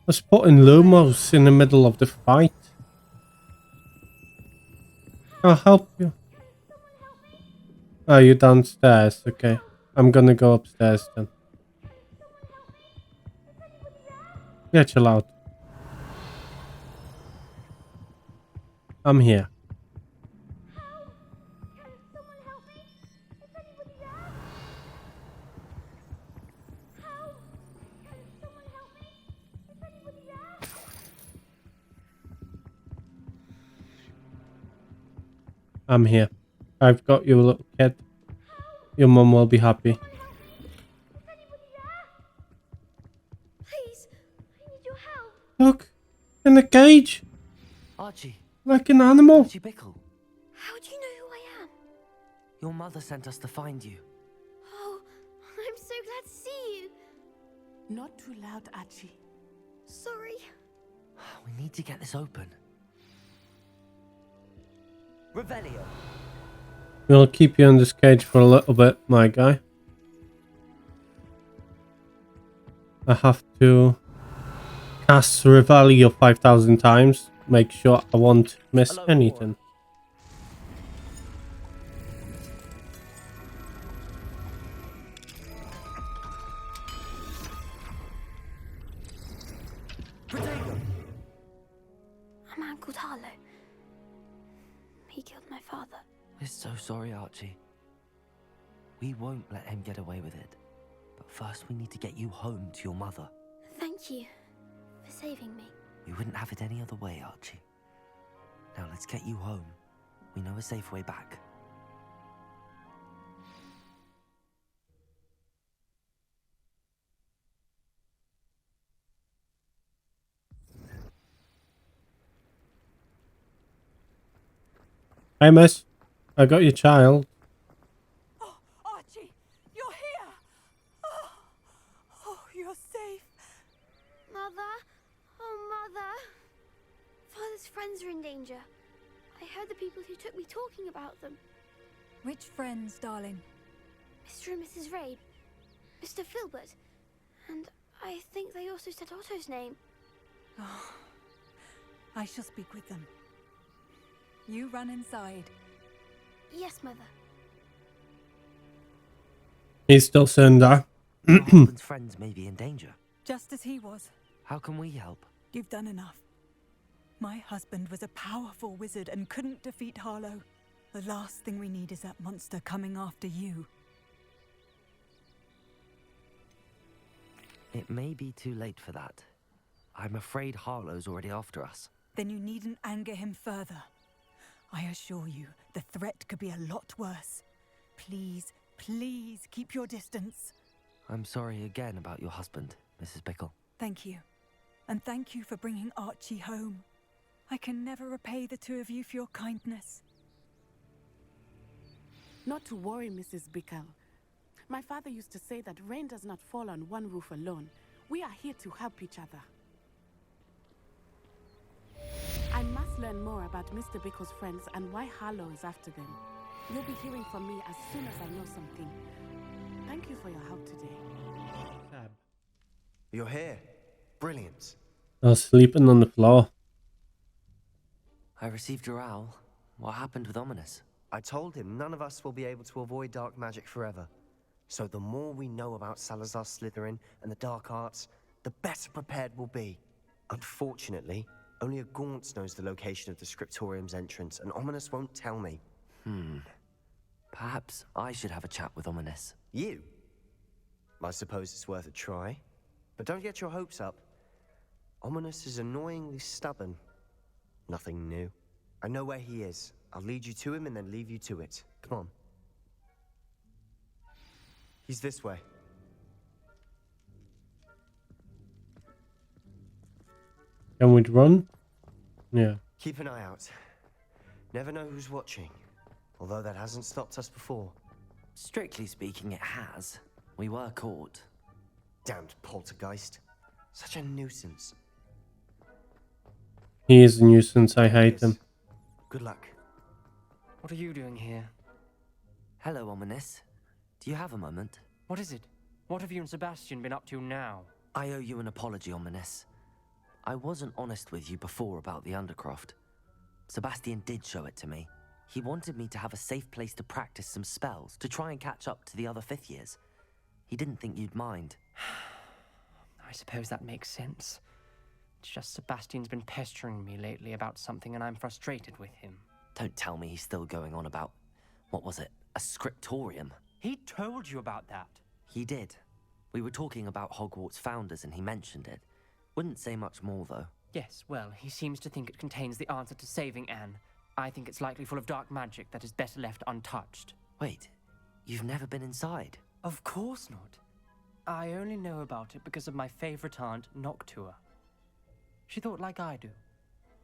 Speaker 1: Was putting Lumos in the middle of the fight. I'll help you. Oh, you're downstairs. Okay. I'm gonna go upstairs then. Yeah, chill out. I'm here. I'm here. I've got you, little kid. Your mum will be happy.
Speaker 6: Please, I need your help.
Speaker 1: Look, in a cage,
Speaker 8: Archie.
Speaker 1: like an animal.
Speaker 8: Archie Bickle.
Speaker 6: How do you know who I am?
Speaker 8: Your mother sent us to find you.
Speaker 6: Oh, I'm so glad to see you.
Speaker 10: Not too loud, Archie.
Speaker 6: Sorry.
Speaker 8: We need to get this open. Revelio.
Speaker 1: We'll keep you in this cage for a little bit, my guy. I have to cast Revelio 5,000 times. make sure I won't miss anything.
Speaker 6: A man called Harlow. He killed my father.
Speaker 4: We're so sorry, Archie. We won't let him get away with it. But first we need to get you home to your mother.
Speaker 6: Thank you for saving me.
Speaker 4: We wouldn't have it any other way, Archie. Now let's get you home. We know a safe way back.
Speaker 1: Hey, miss. I got your child.
Speaker 5: Oh, Archie, you're here! Oh, you're safe.
Speaker 6: Mother? Oh, Mother. Father's friends are in danger. I heard the people who took me talking about them.
Speaker 5: Which friends, darling?
Speaker 6: Mr. and Mrs. Rabe. Mr. Filbert. And I think they also said Otto's name.
Speaker 5: Oh, I shall speak with them. You run inside.
Speaker 6: Yes, Mother.
Speaker 1: He's still saying that.
Speaker 4: Your husband's friends may be in danger.
Speaker 5: Just as he was.
Speaker 4: How can we help?
Speaker 5: You've done enough. My husband was a powerful wizard and couldn't defeat Harlow. The last thing we need is that monster coming after you.
Speaker 4: It may be too late for that. I'm afraid Harlow's already after us.
Speaker 5: Then you needn't anger him further. I assure you, the threat could be a lot worse. Please, please keep your distance.
Speaker 4: I'm sorry again about your husband, Mrs. Bickle.
Speaker 5: Thank you. And thank you for bringing Archie home. I can never repay the two of you for your kindness.
Speaker 10: Not to worry, Mrs. Bickle. My father used to say that rain does not fall on one roof alone. We are here to help each other. I must learn more about Mr. Bickle's friends and why Harlow is after them. You'll be hearing from me as soon as I know something. Thank you for your help today.
Speaker 3: You're here. Brilliant.
Speaker 1: I was sleeping on the floor.
Speaker 4: I received your owl. What happened with Ominous?
Speaker 3: I told him none of us will be able to avoid dark magic forever. So the more we know about Salazar Slytherin and the dark arts, the better prepared we'll be. Unfortunately, only a Gaunt's knows the location of the Scriptorium's entrance, and Ominous won't tell me.
Speaker 4: Perhaps I should have a chat with Ominous.
Speaker 3: You? I suppose it's worth a try. But don't get your hopes up. Ominous is annoyingly stubborn. Nothing new. I know where he is. I'll lead you to him and then leave you to it. Come on. He's this way.
Speaker 1: Can we run? Yeah.
Speaker 3: Keep an eye out. Never know who's watching. Although that hasn't stopped us before.
Speaker 4: Strictly speaking, it has. We were caught.
Speaker 3: Damned poltergeist. Such a nuisance.
Speaker 1: He is a nuisance. I hate him.
Speaker 3: Good luck.
Speaker 2: What are you doing here?
Speaker 4: Hello, Ominous. Do you have a moment?
Speaker 2: What is it? What have you and Sebastian been up to now?
Speaker 4: I owe you an apology, Ominous. I wasn't honest with you before about the Undercroft. Sebastian did show it to me. He wanted me to have a safe place to practice some spells, to try and catch up to the other fifth years. He didn't think you'd mind.
Speaker 2: I suppose that makes sense. It's just Sebastian's been pestering me lately about something and I'm frustrated with him.
Speaker 4: Don't tell me he's still going on about, what was it, a scriptorium?
Speaker 2: He told you about that.
Speaker 4: He did. We were talking about Hogwarts founders and he mentioned it. Wouldn't say much more, though.
Speaker 2: Yes, well, he seems to think it contains the answer to saving Anne. I think it's likely full of dark magic that is better left untouched.
Speaker 4: Wait, you've never been inside?
Speaker 2: Of course not. I only know about it because of my favorite aunt, Noctua. She thought like I do.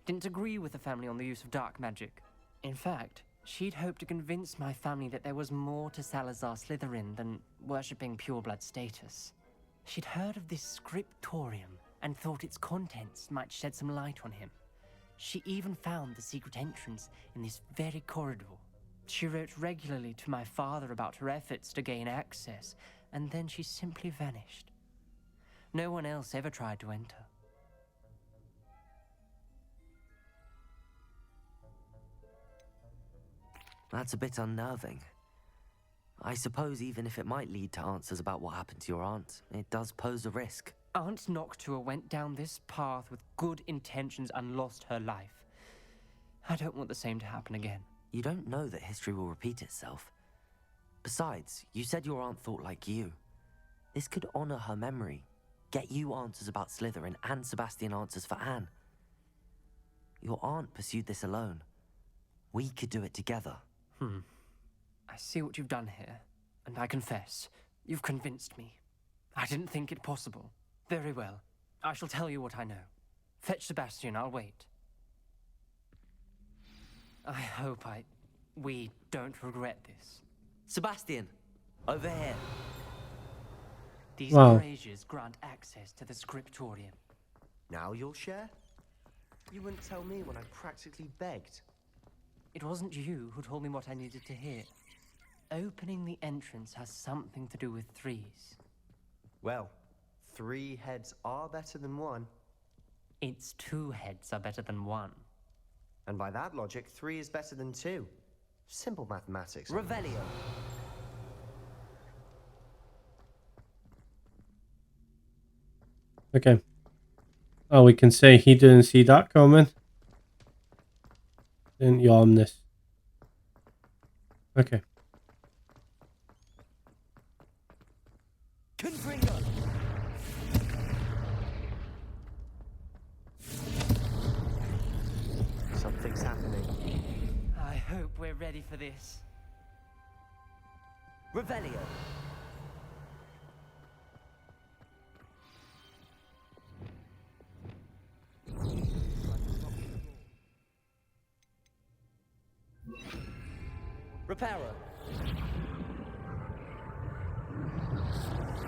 Speaker 2: Didn't agree with the family on the use of dark magic. In fact, she'd hoped to convince my family that there was more to Salazar Slytherin than worshipping pureblood status. She'd heard of this scriptorium and thought its contents might shed some light on him. She even found the secret entrance in this very corridor. She wrote regularly to my father about her efforts to gain access, and then she simply vanished. No one else ever tried to enter.
Speaker 4: That's a bit unnerving. I suppose even if it might lead to answers about what happened to your aunt, it does pose a risk.
Speaker 2: Aunt Noctua went down this path with good intentions and lost her life. I don't want the same to happen again.
Speaker 4: You don't know that history will repeat itself. Besides, you said your aunt thought like you. This could honor her memory, get you answers about Slytherin and Sebastian answers for Anne. Your aunt pursued this alone. We could do it together.
Speaker 2: I see what you've done here, and I confess, you've convinced me. I didn't think it possible. Very well. I shall tell you what I know. Fetch Sebastian, I'll wait. I hope we don't regret this.
Speaker 4: Sebastian, over here.
Speaker 2: These
Speaker 1: Wow.
Speaker 2: braziers grant access to the scriptorium.
Speaker 3: Now you'll share? You wouldn't tell me when I practically begged.
Speaker 2: It wasn't you who told me what I needed to hear. Opening the entrance has something to do with threes.
Speaker 3: Well, 3 heads are better than 1.
Speaker 2: Its 2 heads are better than 1.
Speaker 3: And by that logic, 3 is better than 2. Simple mathematics.
Speaker 4: Revelio.
Speaker 1: Okay. Oh, we can say he didn't see that coming. Didn't yawn this. Okay.
Speaker 4: Confringo.
Speaker 3: Something's happening.
Speaker 2: I hope we're ready for this.
Speaker 4: Revelio. Reparo.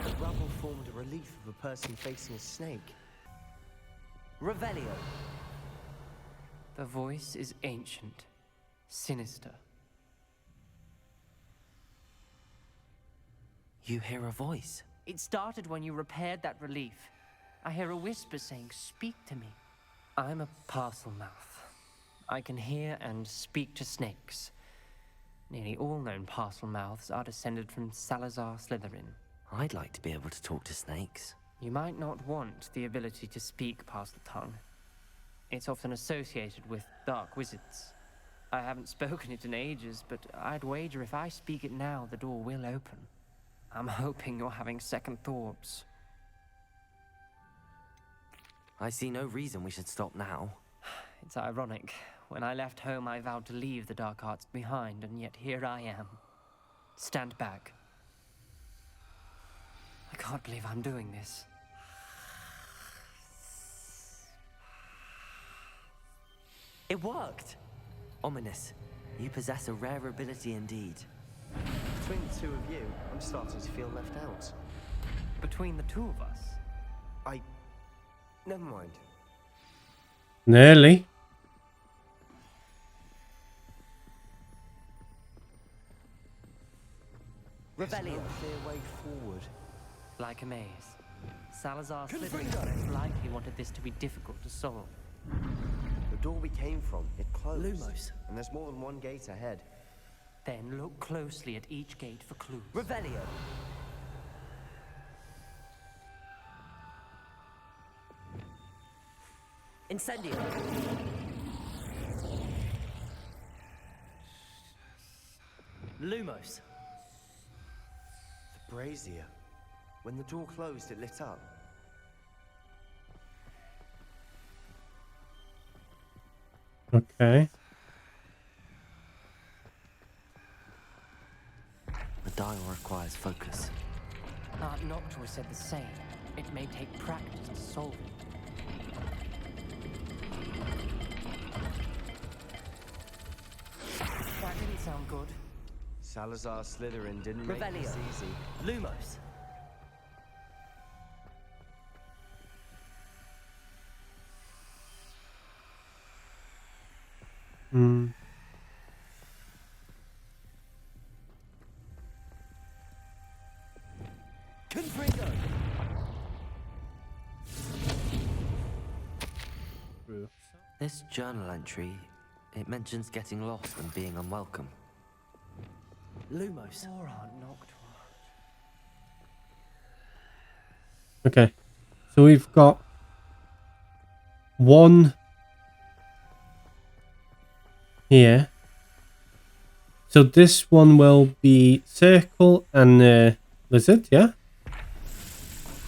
Speaker 3: The rubble formed a relief of a person facing a snake.
Speaker 4: Revelio.
Speaker 2: The voice is ancient, sinister.
Speaker 4: You hear a voice.
Speaker 2: It started when you repaired that relief. I hear a whisper saying, "Speak to me." I'm a parcel mouth. I can hear and speak to snakes. Nearly all known parcel mouths are descended from Salazar Slytherin.
Speaker 4: I'd like to be able to talk to snakes.
Speaker 2: You might not want the ability to speak past the tongue. It's often associated with dark wizards. I haven't spoken it in ages, but I'd wager if I speak it now, the door will open. I'm hoping you're having second thoughts.
Speaker 4: I see no reason we should stop now.
Speaker 2: It's ironic. When I left home, I vowed to leave the dark arts behind, and yet here I am. Stand back. I can't believe I'm doing this.
Speaker 4: It worked! Ominous. You possess a rare ability indeed.
Speaker 3: Between the 2 of you, I'm starting to feel left out.
Speaker 2: Between the 2 of us?
Speaker 3: Never mind.
Speaker 1: Nearly.
Speaker 4: Rebellion.
Speaker 3: There's no clear way forward.
Speaker 2: Like a maze. Salazar Slytherin most likely wanted this to be difficult to solve.
Speaker 3: The door we came from, it closed.
Speaker 4: Lumos.
Speaker 3: And there's more than 1 gate ahead.
Speaker 2: Then look closely at each gate for clues.
Speaker 4: Revelio. Incendio. Lumos.
Speaker 3: The brazier. When the door closed, it lit up.
Speaker 1: Okay.
Speaker 4: The dial requires focus.
Speaker 2: Aunt Noctua said the same. It may take practice to solve it. That didn't sound good.
Speaker 3: Salazar Slytherin didn't make
Speaker 4: Revelio.
Speaker 3: this easy.
Speaker 4: Lumos. Confringo. This journal entry, it mentions getting lost and being unwelcome. Lumos.
Speaker 2: Poor Aunt Noctua.
Speaker 1: Okay. So we've got one here. So this one will be circle and lizard, yeah?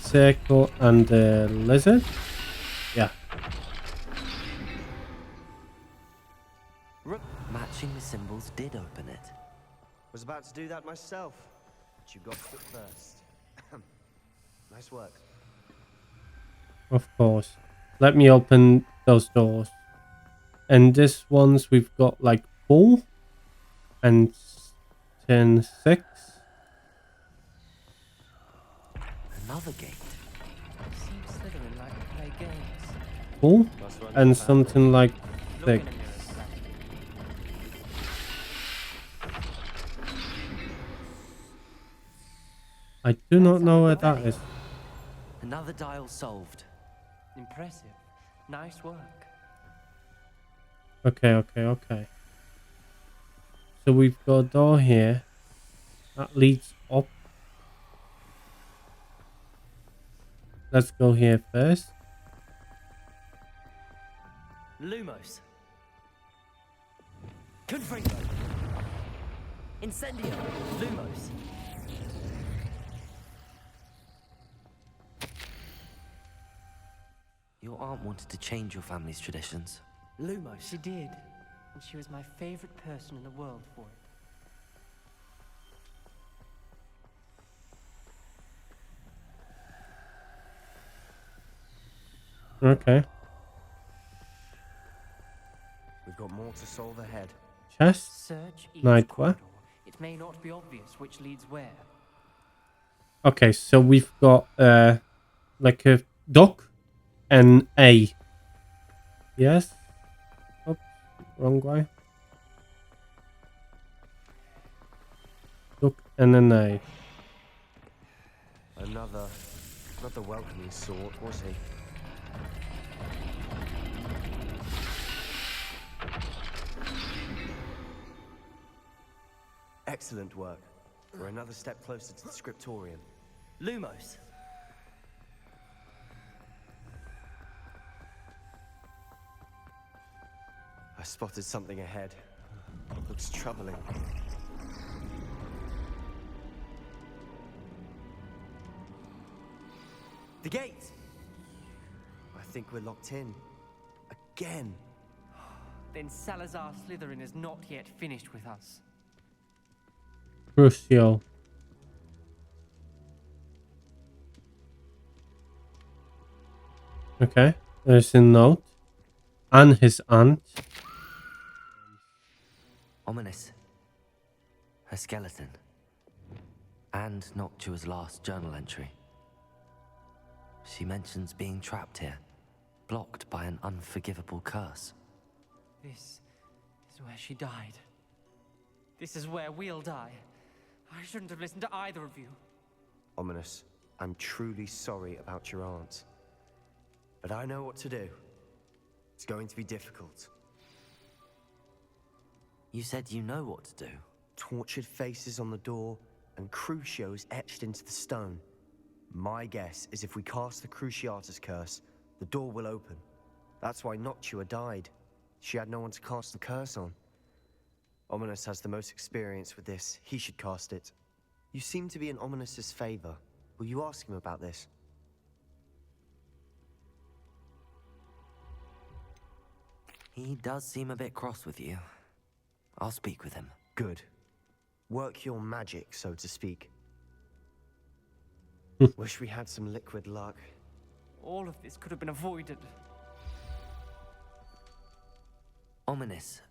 Speaker 1: Circle and lizard. Yeah.
Speaker 4: Matching the symbols did open it.
Speaker 3: Was about to do that myself, but you got to it first. Nice work.
Speaker 1: Of course. Let me open those doors. And this one's we've got like 4 and 10, 6.
Speaker 4: Another gate.
Speaker 2: Seems Slytherin like to play games.
Speaker 1: 4 and something like
Speaker 2: Look in
Speaker 1: 6.
Speaker 2: a mirror, Sebastian.
Speaker 1: I do not know where that is.
Speaker 4: Another dial solved.
Speaker 2: Impressive. Nice work.
Speaker 1: Okay. So we've got a door here that leads up. Let's go here first.
Speaker 4: Lumos. Confringo. Incendio. Lumos. Your aunt wanted to change your family's traditions. Lumos.
Speaker 2: She did. And she was my favorite person in the world for it.
Speaker 1: Okay.
Speaker 3: We've got more to solve ahead.
Speaker 1: Chest.
Speaker 2: Search each
Speaker 1: Nightwear.
Speaker 2: corridor. It may not be obvious which leads where.
Speaker 1: Okay, so we've got like a duck and A. Yes. Oops, wrong way. Duck and an A.
Speaker 3: Another, not the welcoming sort, was he? Excellent work. We're another step closer to the scriptorium.
Speaker 4: Lumos.
Speaker 3: I spotted something ahead. Looks troubling. The gate! I think we're locked in. Again.
Speaker 2: Then Salazar Slytherin is not yet finished with us.
Speaker 1: Crucial. Okay, there's a note. And his aunt.
Speaker 4: Ominous. Her skeleton. And Noctua's last journal entry. She mentions being trapped here, blocked by an unforgivable curse.
Speaker 2: This is where she died. This is where we'll die. I shouldn't have listened to either of you.
Speaker 3: Ominous, I'm truly sorry about your aunt. But I know what to do. It's going to be difficult.
Speaker 4: You said you know what to do.
Speaker 3: Tortured faces on the door and Crucios etched into the stone. My guess is if we cast the Cruciatus curse, the door will open. That's why Noctua died. She had no one to cast the curse on. Ominous has the most experience with this. He should cast it. You seem to be in Ominous's favor. Will you ask him about this?
Speaker 4: He does seem a bit cross with you. I'll speak with him.
Speaker 3: Good. Work your magic, so to speak. Wish we had some liquid luck.
Speaker 2: All of this could have been avoided.
Speaker 4: Ominous.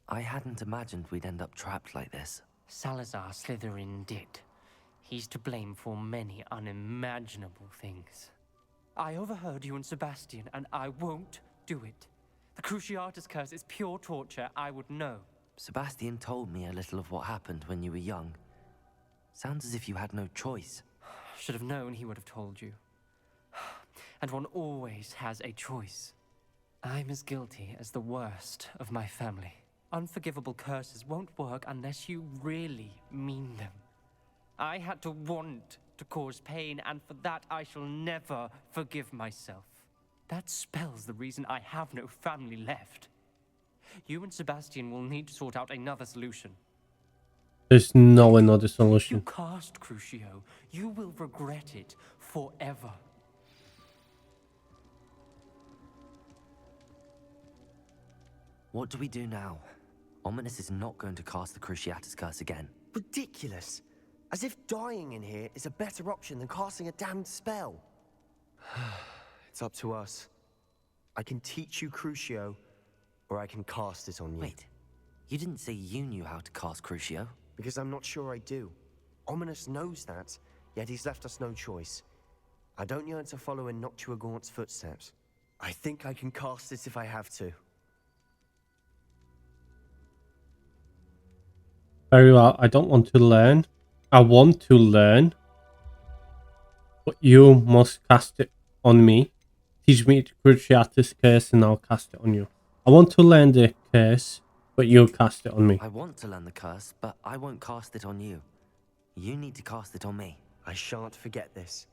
Speaker 4: I hadn't imagined we'd end up trapped like this.
Speaker 2: Salazar Slytherin did. He's to blame for many unimaginable things. I overheard you and Sebastian, and I won't do it. The Cruciatus curse is pure torture. I would know.
Speaker 4: Sebastian told me a little of what happened when you were young. Sounds as if you had no choice.
Speaker 2: Should have known he would have told you. And one always has a choice. I'm as guilty as the worst of my family. Unforgivable curses won't work unless you really mean them. I had to want to cause pain, and for that I shall never forgive myself. That spell's the reason I have no family left. You and Sebastian will need to sort out another solution.
Speaker 1: There's no another
Speaker 2: You
Speaker 1: solution.
Speaker 2: cast Crucio. You will regret it forever.
Speaker 4: What do we do now? Ominous is not going to cast the Cruciatus Curse again.
Speaker 3: Ridiculous. As if dying in here is a better option than casting a damned spell. It's up to us. I can teach you Crucio, or I can cast it on you.
Speaker 4: Wait, you didn't say you knew how to cast Crucio?
Speaker 3: Because I'm not sure I do. Ominous knows that, yet he's left us no choice. I don't yearn to follow in Noctua Gaunt's footsteps. I think I can cast it if I have to.
Speaker 1: Very well, I don't want to learn. I want to learn. But you must cast it on me. Teach me the Cruciatus Curse and I'll cast it on you. I want to learn the curse, but you'll cast it on me.
Speaker 4: I want to learn the curse, but I won't cast it on you. You need to cast it on me.
Speaker 3: I shan't forget this.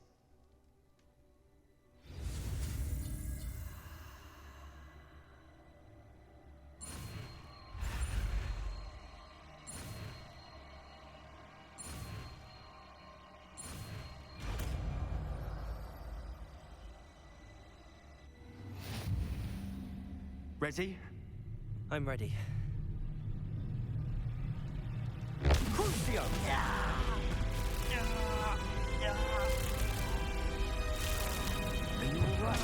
Speaker 2: Ready?
Speaker 4: I'm ready.
Speaker 2: Crucio!
Speaker 4: Are you alright?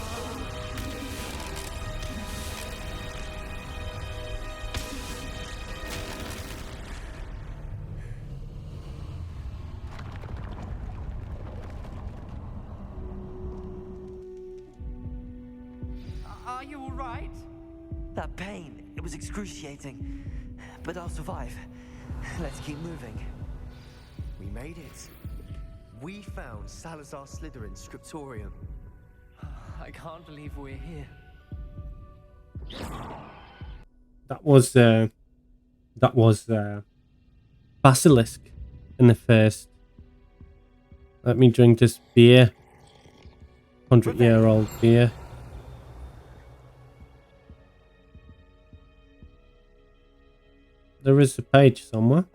Speaker 2: Are you alright?
Speaker 4: That pain, it was excruciating. But I'll survive. Let's keep moving.
Speaker 3: We made it. We found Salazar Slytherin's scriptorium.
Speaker 2: I can't believe we're here.
Speaker 1: That was Basilisk in the first. Let me drink this beer. 100-year-old beer. There is a page somewhere.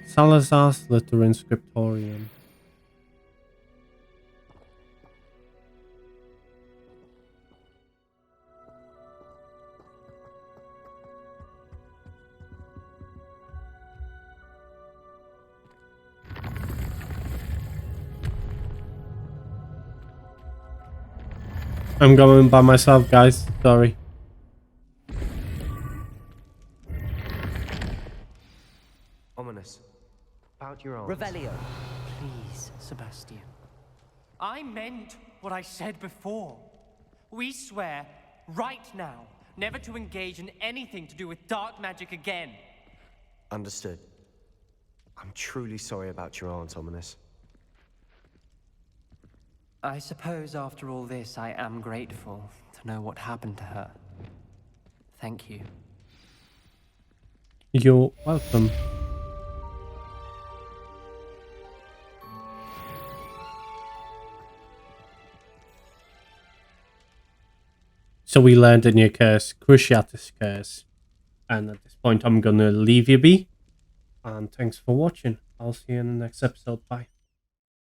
Speaker 1: Salazar Slytherin Scriptorium. I'm going by myself, guys. Sorry.
Speaker 3: Ominous. About your arms.
Speaker 4: Revelio.
Speaker 2: Please, Sebastian. I meant what I said before. We swear, right now, never to engage in anything to do with dark magic again.
Speaker 3: Understood. I'm truly sorry about your aunt, Ominous.
Speaker 2: I suppose after all this, I am grateful to know what happened to her. Thank you.
Speaker 1: You're welcome. So we learned a new curse, Cruciatus Curse. And at this point, I'm going to leave you be. And thanks for watching. I'll see you in the next episode. Bye.